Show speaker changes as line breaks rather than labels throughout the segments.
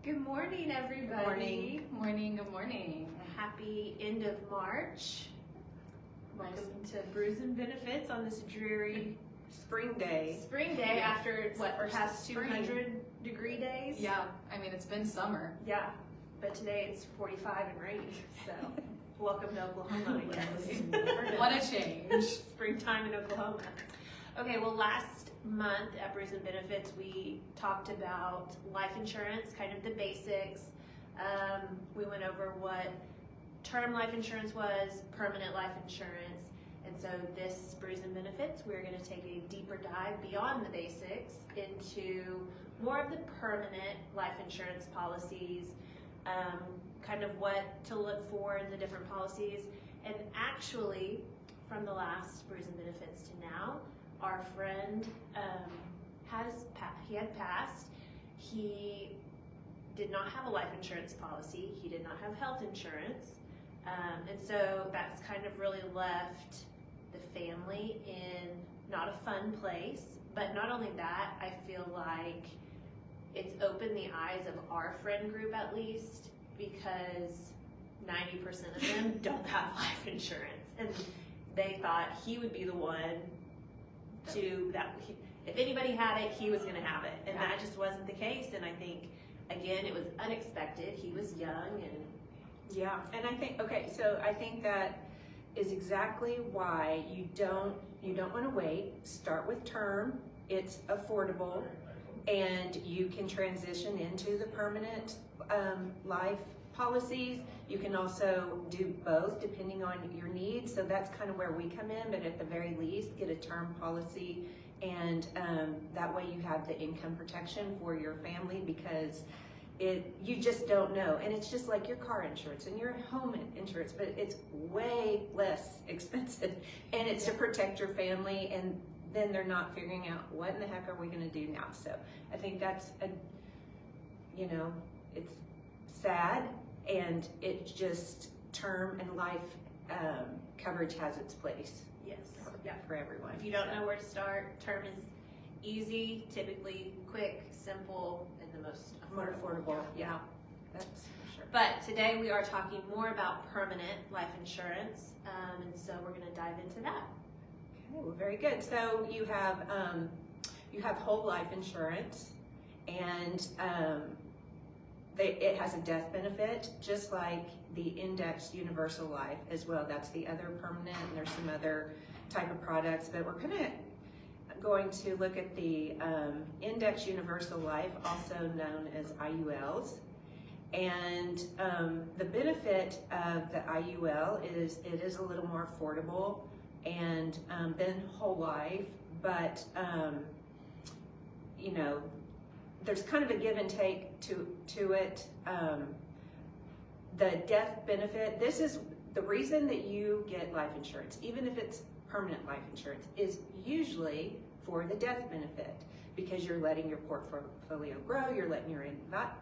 Good morning, everybody.
Morning.
Morning, good morning.
Happy end of March. Welcome to Brews and Benefits on this dreary
Spring day.
spring day after past
spring.
200-degree days?
Yeah, I mean, it's been summer.
Yeah, but today it's 45 and rainy, so welcome to Oklahoma, I guess.
What a change.
Springtime in Oklahoma. Okay, well, last month at Brews and Benefits, we talked about life insurance, kind of the basics. We went over what term life insurance was, permanent life insurance, and so this Brews and Benefits, we're going to take a deeper dive beyond the basics into more of the permanent life insurance policies, kind of what to look for in the different policies, and actually, from the last Brews and Benefits to now, our friend had passed. He did not have a life insurance policy. He did not have health insurance. And so that's kind of really left the family in not a fun place. But not only that, I feel like it's opened the eyes of our friend group at least, because 90% of them don't have life insurance. And they thought he would be the one if anybody had it, he was going to have it. And that just wasn't the case. And I think, again, it was unexpected. He was young and
Yeah, and I think that is exactly why you don't want to wait. Start with term. It's affordable, and you can transition into the permanent life policies. You can also do both depending on your needs. So that's kind of where we come in, but at the very least, get a term policy, and that way you have the income protection for your family, because you just don't know. And it's just like your car insurance and your home insurance, but it's way less expensive, and it's to protect your family, and then they're not figuring out what in the heck are we going to do now. So I think that's it's sad, and it's just term and life coverage has its place.
yes,
For everyone.
If you don't know where to start, term is easy, typically quick, simple, and the most
More affordable, yeah, that's for sure.
But today we are talking more about permanent life insurance, and so we're going to dive into that.
Okay, well, very good. So you have whole life insurance, and it has a death benefit, just like the indexed universal life as well. That's the other permanent, and there's some other type of products, but we're going to look at the indexed universal life, also known as IULs. And the benefit of the IUL is it is a little more affordable and than whole life, but there's kind of a give and take to it. The death benefit, this is the reason that you get life insurance, even if it's permanent life insurance, is usually for the death benefit, because you're letting your portfolio grow, you're letting your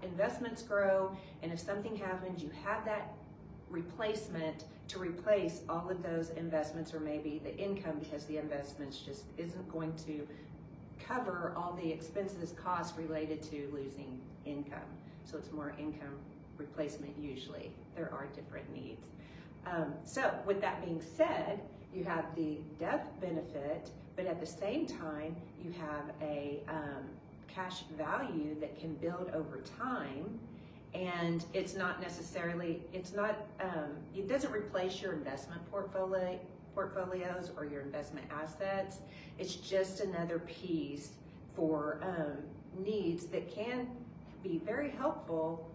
investments grow, and if something happens, you have that replacement to replace all of those investments, or maybe the income, because the investments just isn't going to cover all the expenses, costs related to losing income. So it's more income replacement usually. There are different needs. So with that being said, you have the death benefit, but at the same time, you have a cash value that can build over time, and it doesn't replace your investment portfolios or your investment assets. It's just another piece for needs that can be very helpful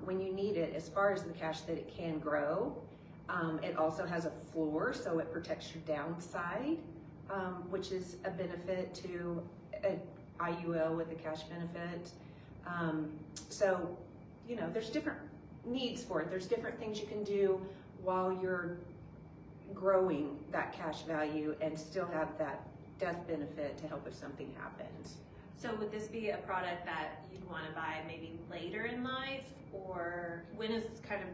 when you need it, as far as the cash that it can grow. It also has a floor, so it protects your downside, which is a benefit to an IUL with a cash benefit. So, there's different needs for it. There's different things you can do while you're growing that cash value and still have that death benefit to help if something happens.
So would this be a product that you'd want to buy maybe later in life, or when is kind of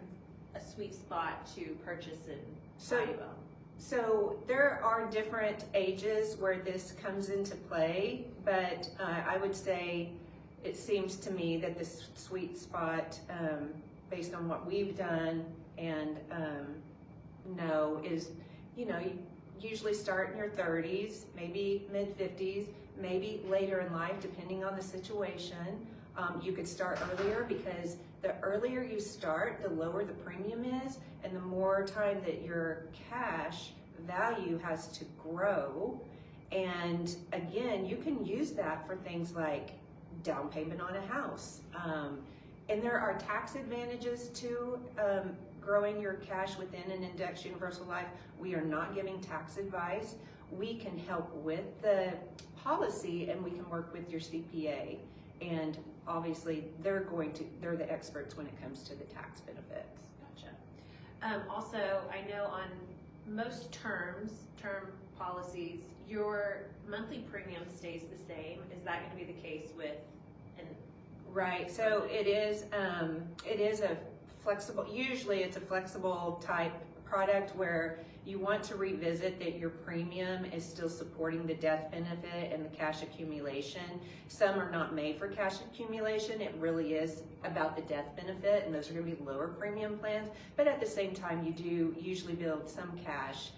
a sweet spot to purchase an IUL?
So there are different ages where this comes into play, but I would say it seems to me that the sweet spot, based on what we've done and know is, you usually start in your 30s, maybe mid 50s, maybe later in life, depending on the situation. You could start earlier, because the earlier you start, the lower the premium is, and the more time that your cash value has to grow. And again, you can use that for things like down payment on a house. And there are tax advantages to growing your cash within an Indexed Universal Life. We are not giving tax advice. We can help with the policy, and we can work with your CPA. And obviously, they're the experts when it comes to the tax benefits.
Gotcha. Also, I know on most term policies, your monthly premium stays the same. Is that going to be the case with
Right, so it is a flexible, usually it's a flexible type product where you want to revisit that your premium is still supporting the death benefit and the cash accumulation. Some are not made for cash accumulation. It really is about the death benefit, and those are going to be lower premium plans. But at the same time, you do usually build some cash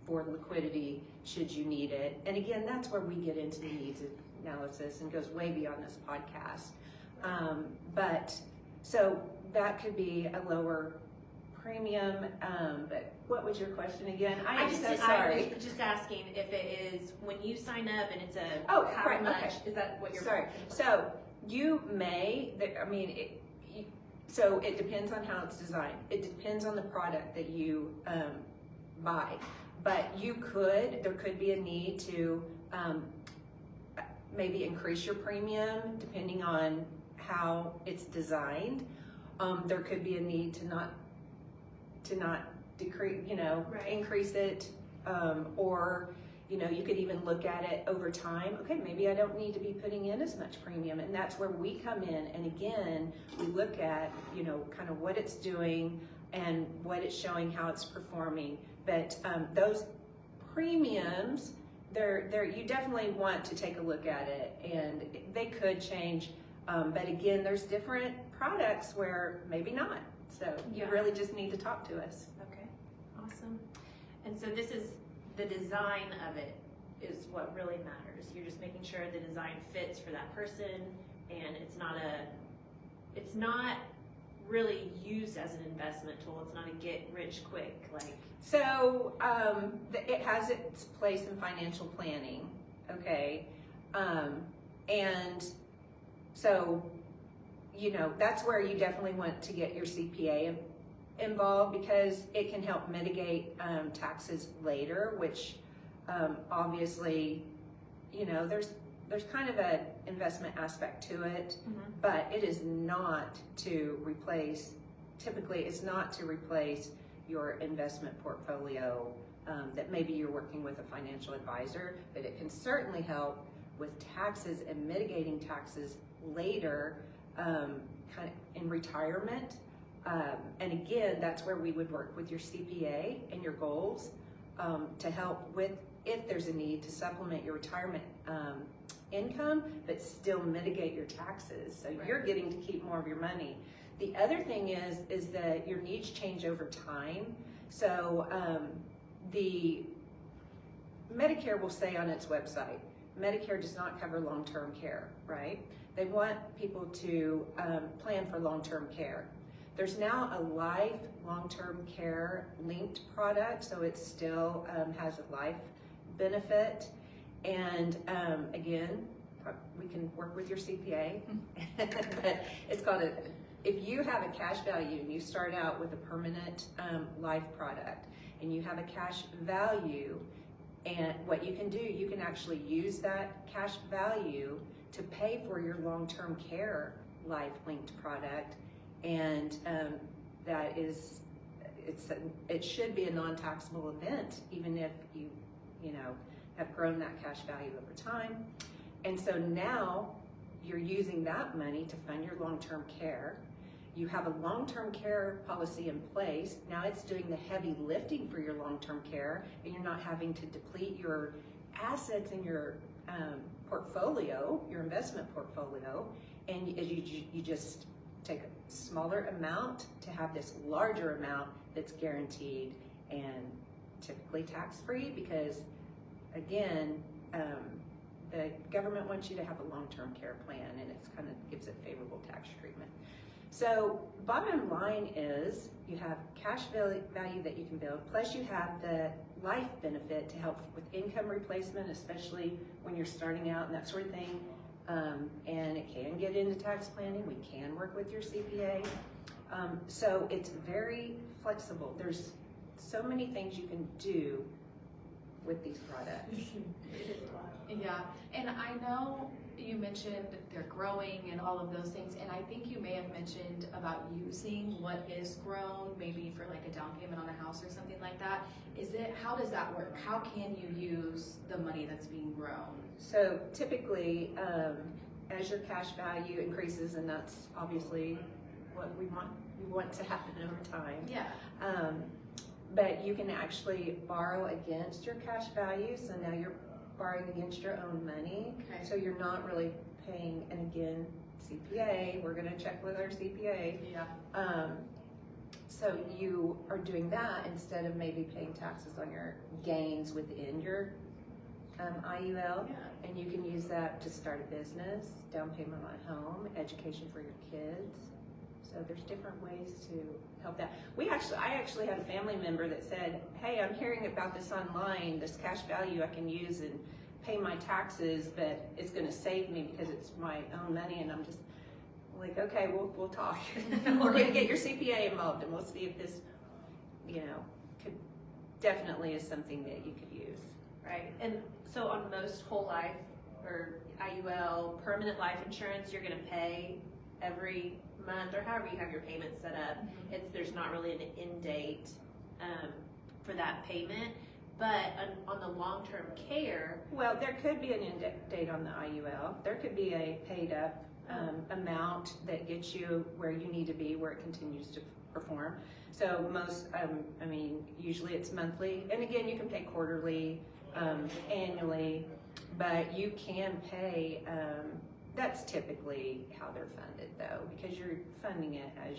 for liquidity should you need it. And again, that's where we get into the needs analysis and goes way beyond this podcast. But so that could be a lower premium. But what was your question again? I was
just asking if it is when you sign up and it's a
how
much
okay.
Is that what you're
Sorry. So you may, so it depends on how it's designed. It depends on the product that you buy. But there could be a need to maybe increase your premium depending on how it's designed. There could be a need to not decrease,
Right.
increase it, or you could even look at it over time. Okay, maybe I don't need to be putting in as much premium, and that's where we come in. And again, we look at kind of what it's doing and what it's showing, how it's performing. But those premiums, you definitely want to take a look at it, and they could change. But again, there's different products where maybe not. So you really just need to talk to us.
Okay, awesome. And so this is the design of it is what really matters. You're just making sure the design fits for that person, and it's not really used as an investment tool. It's not a get rich quick
So it has its place in financial planning, okay, and so that's where you definitely want to get your CPA involved, because it can help mitigate taxes later, which obviously there's kind of an investment aspect to it, but it is not to replace. Typically, it's not to replace your investment portfolio that maybe you're working with a financial advisor, but it can certainly help with taxes and mitigating taxes later, kind of in retirement. And again, that's where we would work with your CPA and your goals to help with if there's a need to supplement your retirement income, but still mitigate your taxes. So you're getting to keep more of your money. The other thing is that your needs change over time. So the Medicare will say on its website, Medicare does not cover long-term care, right? They want people to plan for long-term care. There's now a life long-term care linked product, so it still has a life benefit. And again, we can work with your CPA, but it's called if you have a cash value and you start out with a permanent life product and you have a cash value, and what you can do, you can actually use that cash value to pay for your long-term care life-linked product, and it should be a non-taxable event, even if you have grown that cash value over time. And so now you're using that money to fund your long-term care. You have a long-term care policy in place. Now it's doing the heavy lifting for your long-term care, and you're not having to deplete your assets and your portfolio, your investment portfolio, and you just take a smaller amount to have this larger amount that's guaranteed and typically tax-free because, again, the government wants you to have a long-term care plan and it's kind of gives it favorable tax treatment. So bottom line is you have cash value that you can build, plus you have the life benefit to help with income replacement, especially when you're starting out and that sort of thing. And it can get into tax planning. We can work with your CPA. So it's very flexible. There's so many things you can do with these products.
Yeah, and I know you mentioned they're growing and all of those things, and I think you may have mentioned about using what is grown, maybe for like a down payment on a house or something like that. How does that work? How can you use the money that's being grown?
So typically, as your cash value increases, and that's obviously what we want to happen over time.
Yeah.
But you can actually borrow against your cash value. So now you're borrowing against your own money.
Okay.
So you're not really paying, and again, CPA, we're gonna check with our CPA.
Yeah.
So you are doing that instead of maybe paying taxes on your gains within your IUL.
Yeah.
And you can use that to start a business, down payment on a home, education for your kids. So there's different ways to help that. I actually had a family member that said, hey, I'm hearing about this online, this cash value I can use and pay my taxes, but it's gonna save me because it's my own money. And I'm just like, okay, we'll talk. We're gonna get your CPA involved and we'll see if this, definitely is something that you could use.
Right, and so on most whole life or IUL, permanent life insurance, you're gonna pay every month or however you have your payments set up. There's not really an end date for that payment, but on the long-term care.
Well, there could be an end date on the IUL. There could be a paid up amount that gets you where you need to be, where it continues to perform. So most, usually it's monthly, and again, you can pay quarterly, annually, but you can pay, that's typically how they're funded though, because you're funding it as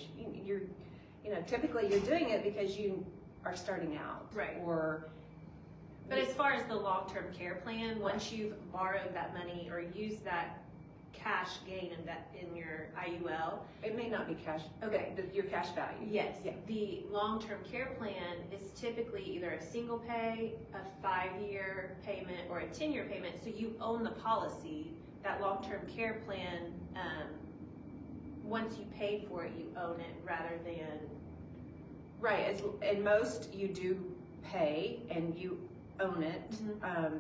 typically you're doing it because you are starting out.
Right.
But
as far as the long-term care plan, once you've borrowed that money or used that cash gain in your IUL.
It may not be cash.
Okay.
Your cash value.
Yes.
Yeah.
The long-term care plan is typically either a single pay, a 5-year payment, or a 10-year payment. So you own the policy. That long-term care plan, once you pay for it, you own it rather than.
Right. And most you do pay and you own it.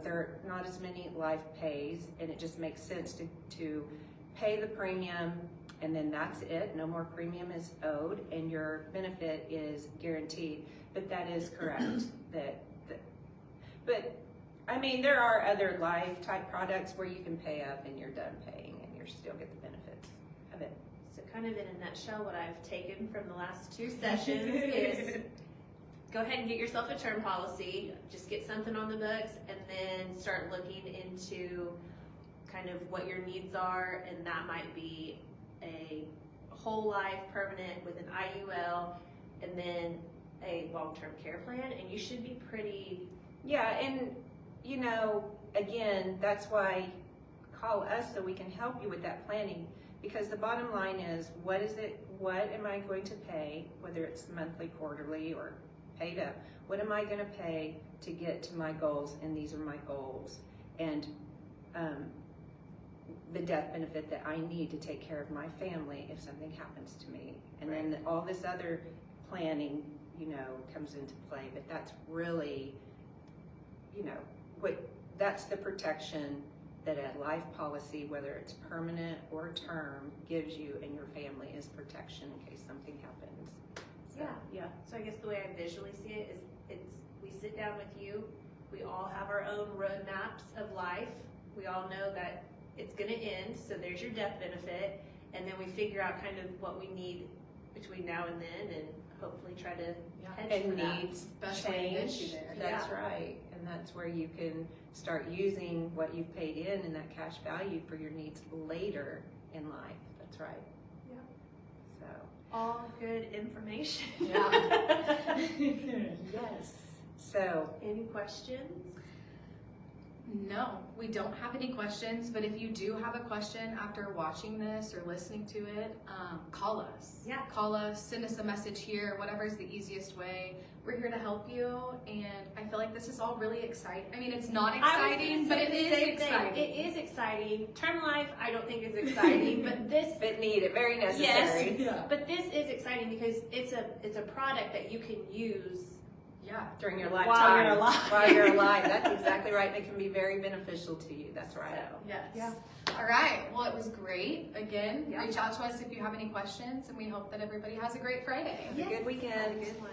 There are not as many life pays, and it just makes sense to pay the premium, and then that's it. No more premium is owed, and your benefit is guaranteed. But that is correct. But there are other life type products where you can pay up and you're done paying, and you still get the benefits of it.
So kind of in a nutshell, what I've taken from the last 2 sessions is. Go ahead and get yourself a term policy, just get something on the books, and then start looking into kind of what your needs are, and that might be a whole life permanent with an IUL, and then a long-term care plan, and you should be pretty.
Yeah, and again, that's why call us so we can help you with that planning, because the bottom line is, what am I going to pay, whether it's monthly, quarterly, or paid up, what am I going to pay to get to my goals, and these are my goals, and the death benefit that I need to take care of my family if something happens to me, and then all this other planning comes into play. But that's really that's the protection that a life policy, whether it's permanent or term, gives you and your family, is protection in case something happens.
Yeah. So I guess the way I visually see it is, we sit down with you. We all have our own roadmaps of life. We all know that it's going to end. So there's your death benefit, and then we figure out kind of what we need between now and then, and hopefully try to
Yeah.
hedge for
And
that.
needs
Especially this
change.
year.
That's right. And that's where you can start using what you've paid in that cash value for your needs later in life. That's right.
Yeah.
So,
All good information.
Yeah.
yes. So,
Any questions?
No, we don't have any questions, but if you do have a question after watching this or listening to it, call us.
Yeah.
Call us, send us a message here, whatever is the easiest way. We're here to help you, and I feel like this is all really exciting. I mean, it's not exciting, but it is exciting.
It is exciting. Term life, I don't think is exciting, but this,
but needed, very necessary.
Yeah.
but this is exciting because it's a product that you can use.
Yeah.
During your
While
lifetime.
you're alive.
While you're alive. That's exactly right. And it can be very beneficial to you. That's right.
So,
Yes.
Yeah.
All right. Well, it was great. Again,
Yeah.
reach out to us if you have any questions, and we hope that everybody has a great Friday.
Have a good weekend.
Have a good one.